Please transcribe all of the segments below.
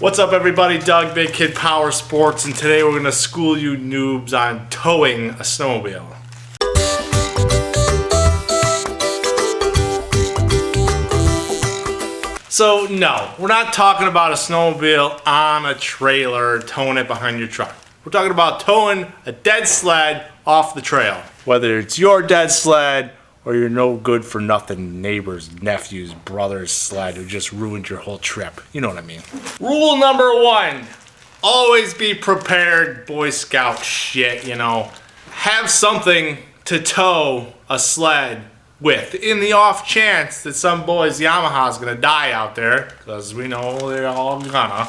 What's up everybody, Doug, Big Kid Powersports, and today we're going to school you noobs on towing a snowmobile. So no, we're not talking about a snowmobile on a trailer, towing it behind your truck. We're talking about towing a dead sled off the trail. Whether it's your dead sled or your no good for nothing neighbor's, nephew's, brother's sled who just ruined your whole trip. You know what I mean. Rule number one, always be prepared, Boy Scout shit, you know. Have something to tow a sled with. In the off chance that some boy's Yamaha's gonna die out there, because we know they're all gonna.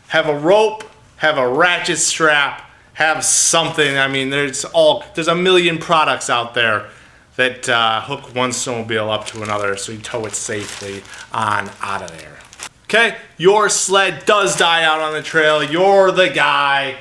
Have a rope, have a ratchet strap, have something. I mean, there's a million products out there that hook one snowmobile up to another so you tow it safely on out of there. Okay, your sled does die out on the trail. You're the guy.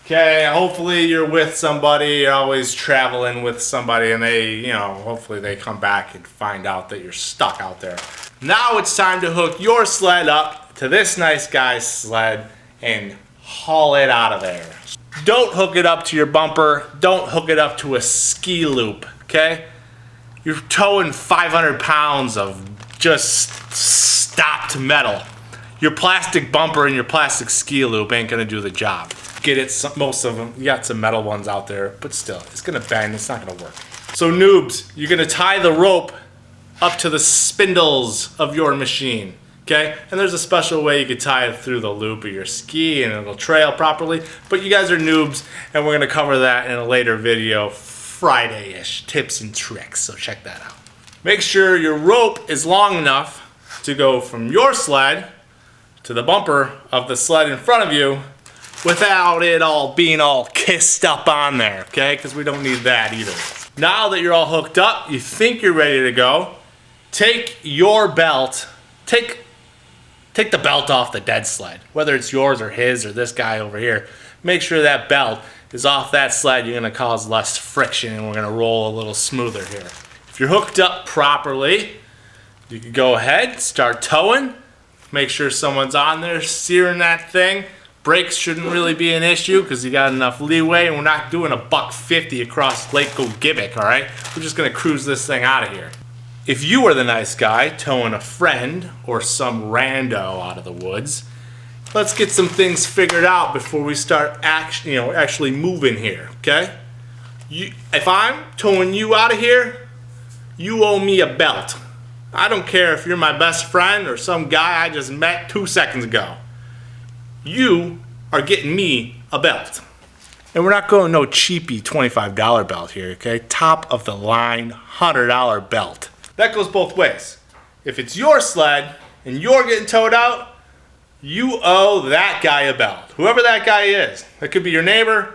Okay, hopefully you're with somebody. You're always traveling with somebody, and they, you know, hopefully they come back and find out that you're stuck out there. Now it's time to hook your sled up to this nice guy's sled and haul it out of there. Don't hook it up to your bumper. Don't hook it up to a ski loop, okay? You're towing 500 pounds of just stopped metal. Your plastic bumper and your plastic ski loop ain't gonna do the job. Get it, most of them, you got some metal ones out there, but still, it's gonna bend, it's not gonna work. So noobs, you're gonna tie the rope up to the spindles of your machine, okay? And there's a special way you could tie it through the loop of your ski and it'll trail properly, but you guys are noobs, and we're gonna cover that in a later video, Friday-ish, tips and tricks, so check that out. Make sure your rope is long enough to go from your sled to the bumper of the sled in front of you without it all being all kissed up on there, okay? Because we don't need that either. Now that you're all hooked up, you think you're ready to go, take your belt, take the belt off the dead sled, whether it's yours or his or this guy over here. Make sure that belt is off that sled. You're gonna cause less friction and we're gonna roll a little smoother here. If you're hooked up properly, you can go ahead, start towing. Make sure someone's on there steering that thing. Brakes shouldn't really be an issue because you got enough leeway, and we're not doing a $150 across Lake Ogibik, all right? We're just gonna cruise this thing out of here. If you are the nice guy towing a friend or some rando out of the woods, let's get some things figured out before we start actually moving here, okay? If I'm towing you out of here, you owe me a belt. I don't care if you're my best friend or some guy I just met 2 seconds ago. You are getting me a belt. And we're not going no cheapy $25 belt here, okay? Top of the line, $100 belt. That goes both ways. If it's your sled and you're getting towed out, you owe that guy a belt. Whoever that guy is. That could be your neighbor,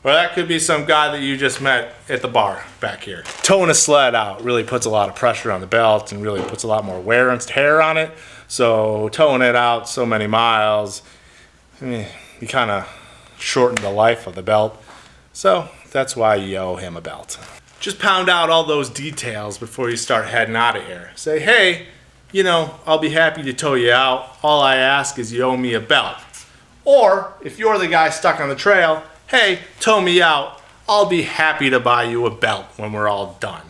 or that could be some guy that you just met at the bar back here. Towing a sled out really puts a lot of pressure on the belt and really puts a lot more wear and tear on it. So towing it out so many miles, you kind of shorten the life of the belt. So that's why you owe him a belt. Just pound out all those details before you start heading out of here. Say, hey, you know, I'll be happy to tow you out. All I ask is you owe me a belt. Or if you're the guy stuck on the trail, hey, tow me out. I'll be happy to buy you a belt when we're all done.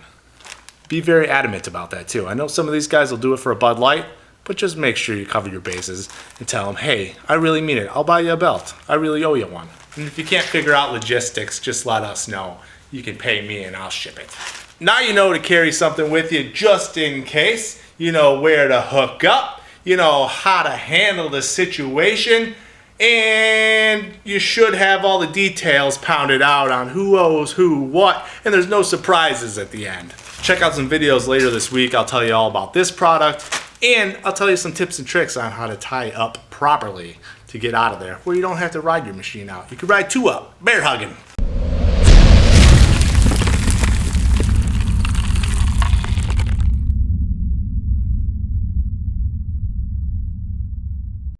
Be very adamant about that too. I know some of these guys will do it for a Bud Light, but just make sure you cover your bases and tell them, hey, I really mean it. I'll buy you a belt. I really owe you one. And if you can't figure out logistics, just let us know. You can pay me and I'll ship it. Now you know to carry something with you just in case. You know where to hook up. You know how to handle the situation. And you should have all the details pounded out on who owes who what. And there's no surprises at the end. Check out some videos later this week. I'll tell you all about this product. And I'll tell you some tips and tricks on how to tie up properly to get out of there, where you don't have to ride your machine out. You can ride two up, bear hugging.